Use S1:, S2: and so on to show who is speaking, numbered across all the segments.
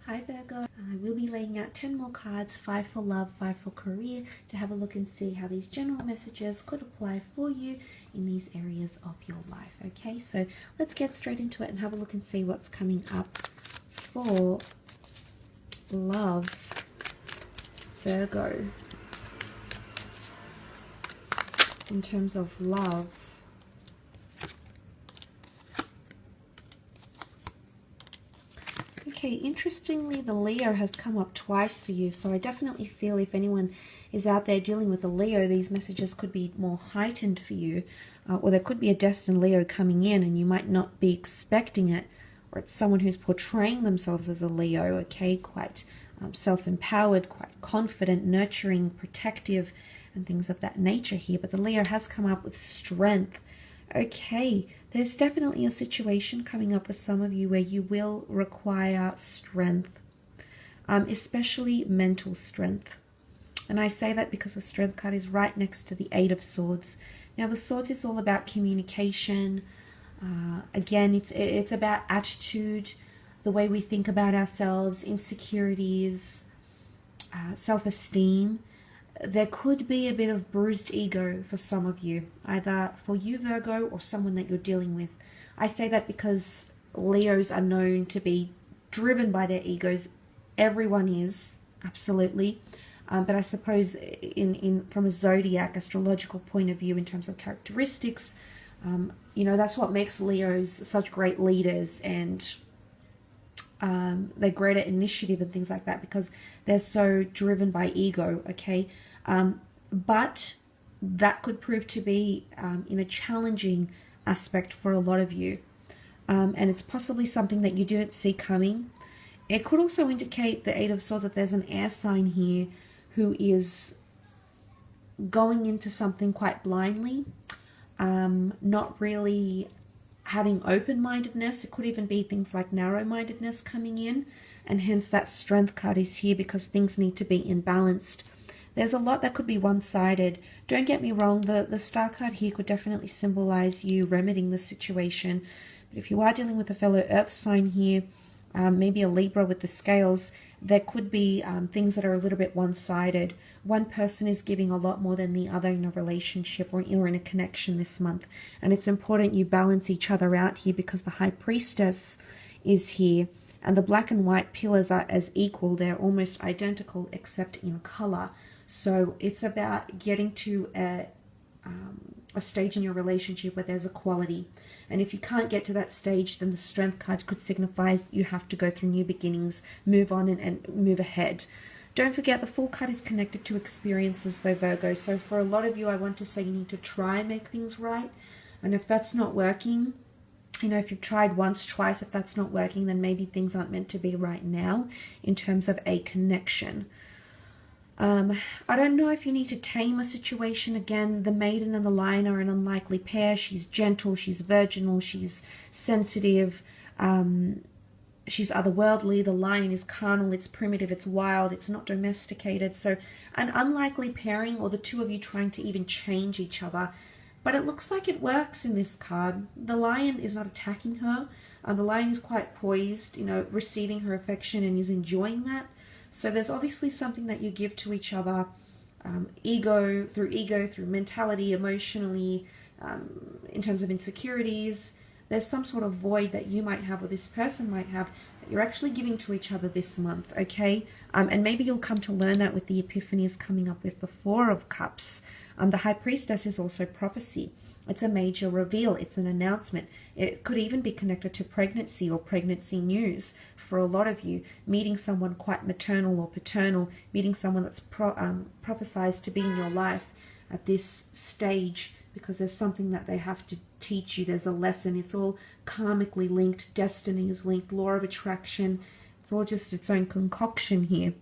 S1: Hi Virgo, I will be laying out 10 more cards, 5 for love, 5 for career, to have a look and see how these general messages could apply for you in these areas of your life. Okay, so let's get straight into it and have a look and see what's coming up for love, Virgo. In terms of love, okay, interestingly, the Leo has come up twice for you, so I definitely feel if anyone is out there dealing with a Leo, these messages could be more heightened for you, or there could be a destined Leo coming in and you might not be expecting it, or it's someone who's portraying themselves as a Leo, okay, quite self-empowered, quite confident, nurturing, protective, and things of that nature here, but the Leo has come up with strength. Okay, there's definitely a situation coming up for some of you where you will require strength, especially mental strength. And I say that because the Strength card is right next to the Eight of Swords. Now, the Swords is all about communication. Again, it's about attitude, the way we think about ourselves, insecurities, self-esteem. There could be a bit of bruised ego for some of you, either for you, Virgo, or someone that you're dealing with. I say that because Leos are known to be driven by their egos. Everyone is, absolutely. But I suppose from a zodiac, astrological point of view, in terms of characteristics, that's what makes Leos such great leaders, and they're great at initiative and things like that because they're so driven by ego, okay? But that could prove to be in a challenging aspect for a lot of you. And it's possibly something that you didn't see coming. It could also indicate, the Eight of Swords, that there's an air sign here who is going into something quite blindly, not really having open-mindedness. It could even be things like narrow-mindedness coming in, and hence that Strength card is here because things need to be imbalanced. There's a lot that could be one-sided. Don't get me wrong, the Star card here could definitely symbolize you remedying the situation. But if you are dealing with a fellow Earth sign here, maybe a Libra with the scales, there could be things that are a little bit one-sided. One person is giving a lot more than the other in a relationship or in a connection this month. And it's important you balance each other out here because the High Priestess is here. And the black and white pillars are as equal. They're almost identical except in color. So it's about getting to a stage in your relationship where there's equality. And if you can't get to that stage, then the Strength card could signify you have to go through new beginnings, move on and move ahead. Don't forget, the Fool card is connected to experiences though, Virgo. So for a lot of you, I want to say you need to try and make things right. And if that's not working, if you've tried once, twice, if that's not working, then maybe things aren't meant to be right now in terms of a connection. I don't know if you need to tame a situation. Again, the Maiden and the Lion are an unlikely pair. She's gentle, she's virginal, she's sensitive, she's otherworldly. The Lion is carnal, it's primitive, it's wild, it's not domesticated. So an unlikely pairing, or the two of you trying to even change each other. But it looks like it works in this card. The Lion is not attacking her. The Lion is quite poised, receiving her affection and is enjoying that. So there's obviously something that you give to each other, ego, through mentality, emotionally, in terms of insecurities. There's some sort of void that you might have, or this person might have, that you're actually giving to each other this month, okay? And maybe you'll come to learn that with the epiphanies coming up with the Four of Cups. The High Priestess is also prophecy. It's a major reveal. It's an announcement. It could even be connected to pregnancy or pregnancy news for a lot of you. Meeting someone quite maternal or paternal, meeting someone that's prophesized to be in your life at this stage because there's something that they have to teach you. There's a lesson. It's all karmically linked. Destiny is linked. Law of attraction. It's all just its own concoction here.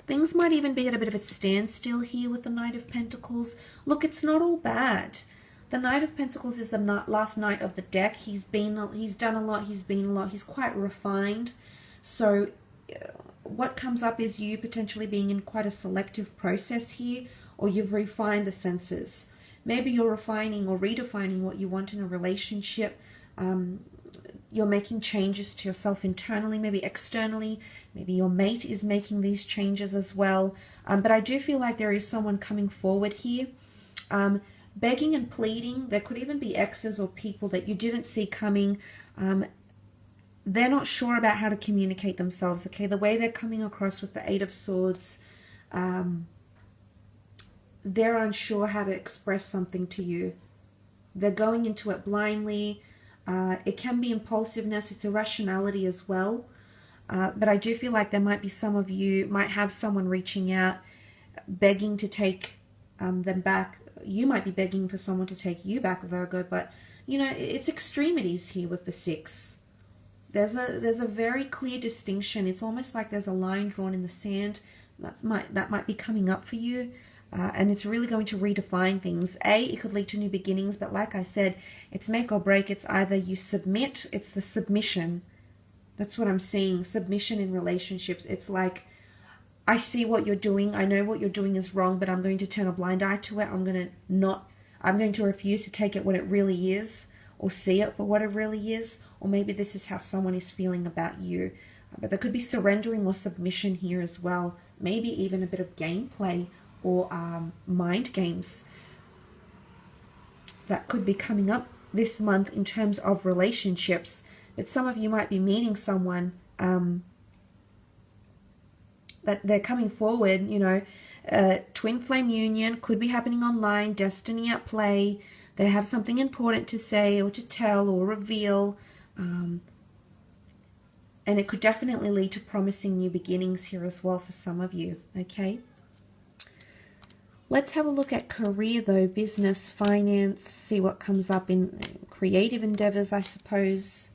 S1: Things might even be at a bit of a standstill here with the Knight of Pentacles. Look, it's not all bad. The Knight of Pentacles is the last knight of the deck. He's done a lot, he's been a lot, he's quite refined. So what comes up is you potentially being in quite a selective process here, or you've refined the senses. Maybe you're refining or redefining what you want in a relationship. you're making changes to yourself internally, maybe externally. Maybe your mate is making these changes as well. But I do feel like there is someone coming forward here, begging and pleading. There could even be exes or people that you didn't see coming. They're not sure about how to communicate themselves, okay? The way they're coming across with the Eight of Swords, they're unsure how to express something to you. They're going into it blindly. It can be impulsiveness. It's irrationality as well. But I do feel like there might be some of you might have someone reaching out, begging to take them back. You might be begging for someone to take you back, Virgo. But, you know, it's extremities here with the 6. There's a very clear distinction. It's almost like there's a line drawn in the sand. That might be coming up for you. And it's really going to redefine things. It could lead to new beginnings, but like I said, it's make or break. It's either you submit, it's the submission. That's what I'm seeing, submission in relationships. It's like, I see what you're doing, I know what you're doing is wrong, but I'm going to turn a blind eye to it. I'm going to refuse to take it what it really is, or see it for what it really is, or maybe this is how someone is feeling about you. But there could be surrendering or submission here as well, maybe even a bit of gameplay, or mind games that could be coming up this month in terms of relationships. But some of you might be meeting someone that they're coming forward, you know, twin flame union, could be happening online, destiny at play. They have something important to say or to tell or reveal. And it could definitely lead to promising new beginnings here as well for some of you, okay? Let's have a look at career though, business, finance, see what comes up in creative endeavors, I suppose.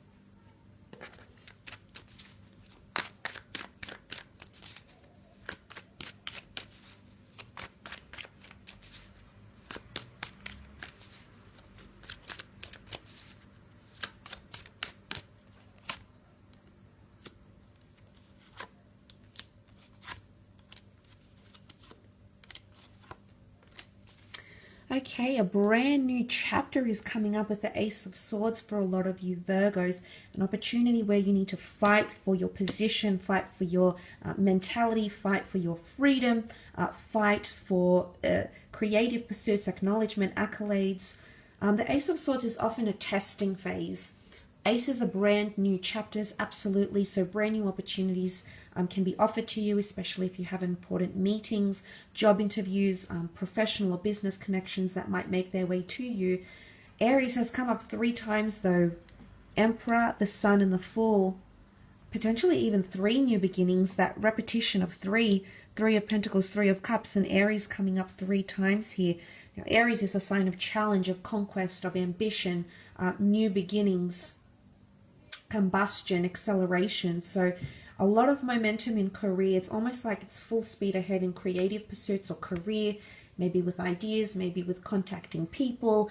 S1: Okay, a brand new chapter is coming up with the Ace of Swords for a lot of you Virgos. An opportunity where you need to fight for your position, fight for your mentality, fight for your freedom, fight for creative pursuits, acknowledgement, accolades. The Ace of Swords is often a testing phase. Aces are brand new chapters, absolutely. So brand new opportunities can be offered to you, especially if you have important meetings, job interviews, professional or business connections that might make their way to you. Aries has come up 3 times though. Emperor, the Sun, and the Fool. Potentially even 3 new beginnings, that repetition of 3. 3 of Pentacles, 3 of Cups, and Aries coming up 3 times here. Now, Aries is a sign of challenge, of conquest, of ambition, new beginnings, combustion, acceleration. So a lot of momentum in career. It's almost like it's full speed ahead in creative pursuits or career, maybe with ideas, maybe with contacting people.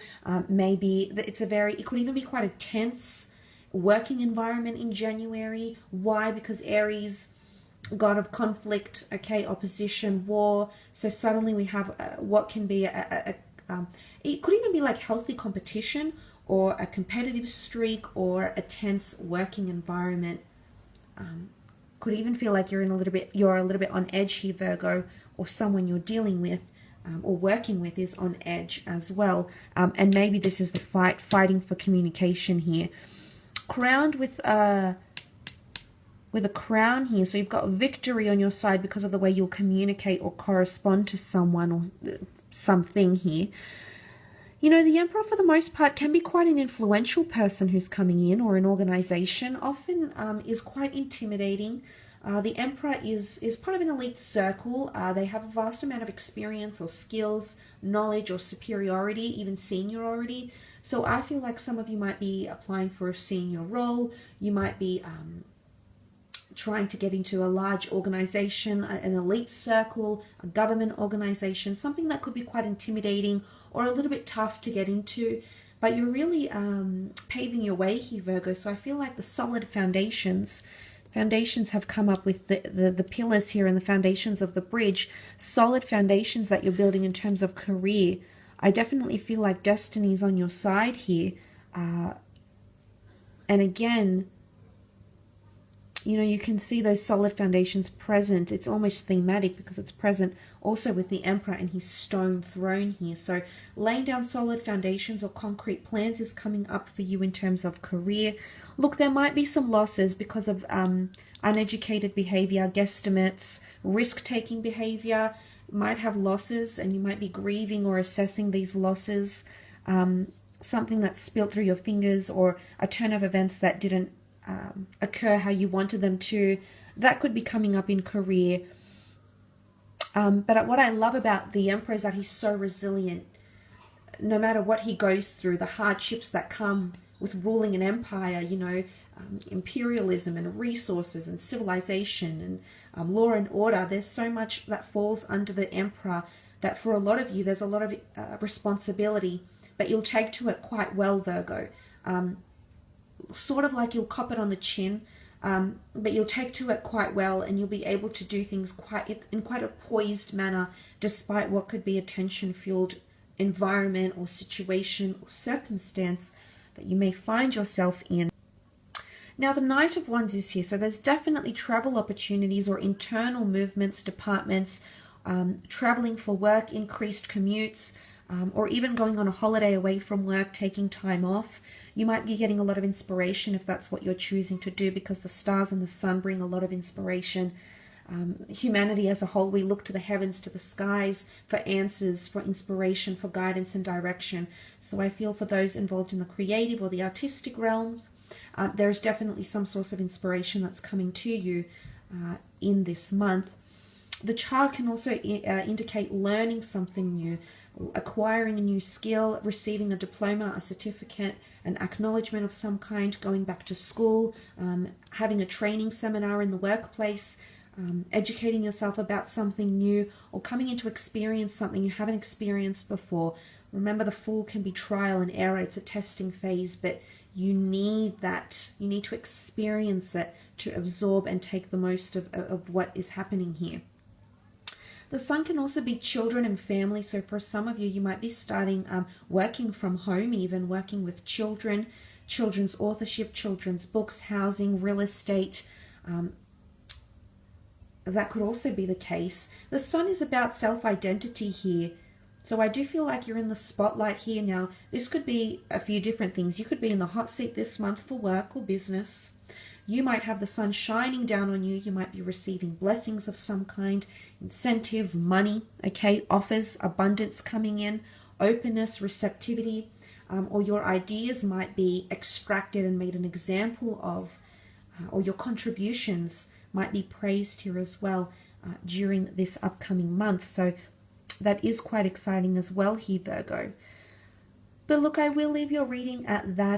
S1: Maybe it could even be quite a tense working environment in January. Why? Because Aries, god of conflict, okay, opposition, war. So suddenly we have what can be it could even be like healthy competition, or a competitive streak, or a tense working environment. Could even feel like you're a little bit on edge here, Virgo, or someone you're dealing with or working with is on edge as well. And maybe this is the fighting for communication here. Crowned with a crown here, so you've got victory on your side because of the way you'll communicate or correspond to someone or something here. You know, the Emperor, for the most part, can be quite an influential person who's coming in, or an organization. Often is quite intimidating. The Emperor is part of an elite circle. They have a vast amount of experience or skills, knowledge or superiority, even seniority. So I feel like some of you might be applying for a senior role. You might be trying to get into a large organization, an elite circle, a government organization, something that could be quite intimidating or a little bit tough to get into. But you're really paving your way here, Virgo. So I feel like the solid foundations have come up with the pillars here and the foundations of the bridge. Solid foundations that you're building in terms of career. I definitely feel like destiny's on your side here. And again, you know, you can see those solid foundations present. It's almost thematic because it's present also with the Emperor and his stone throne here. So laying down solid foundations or concrete plans is coming up for you in terms of career. Look, there might be some losses because of uneducated behavior, guesstimates, risk-taking behavior. You might have losses and you might be grieving or assessing these losses. Something that spilled through your fingers, or a turn of events that didn't occur how you wanted them to. That could be coming up in career. But what I love about the Emperor is that he's so resilient. No matter what he goes through, the hardships that come with ruling an empire, you know, imperialism and resources and civilization and law and order, there's so much that falls under the Emperor that for a lot of you, there's a lot of responsibility, but you'll take to it quite well, Virgo. Sort of like you'll cop it on the chin, but you'll take to it quite well, and you'll be able to do things in quite a poised manner, despite what could be a tension-filled environment or situation or circumstance that you may find yourself in. Now, the Knight of Wands is here, so there's definitely travel opportunities or internal movements, departments, traveling for work, increased commutes, or even going on a holiday away from work, taking time off. You might be getting a lot of inspiration if that's what you're choosing to do, because the stars and the sun bring a lot of inspiration. Humanity as a whole, we look to the heavens, to the skies for answers, for inspiration, for guidance and direction. So I feel for those involved in the creative or the artistic realms, there is definitely some source of inspiration that's coming to you in this month. The child can also indicate learning something new, acquiring a new skill, receiving a diploma, a certificate, an acknowledgement of some kind, going back to school, having a training seminar in the workplace, educating yourself about something new, or coming in to experience something you haven't experienced before. Remember, the Fool can be trial and error. It's a testing phase, but you need that. You need to experience it to absorb and take the most of what is happening here. The Sun can also be children and family. So for some of you, you might be starting working from home, even working with children, children's authorship, children's books, housing, real estate. That could also be the case. The Sun is about self-identity here. So I do feel like you're in the spotlight here now. This could be a few different things. You could be in the hot seat this month for work or business. You might have the sun shining down on you. You might be receiving blessings of some kind, incentive, money, okay, offers, abundance coming in, openness, receptivity, or your ideas might be extracted and made an example of, or your contributions might be praised here as well during this upcoming month. So that is quite exciting as well here, Virgo. But look, I will leave your reading at that.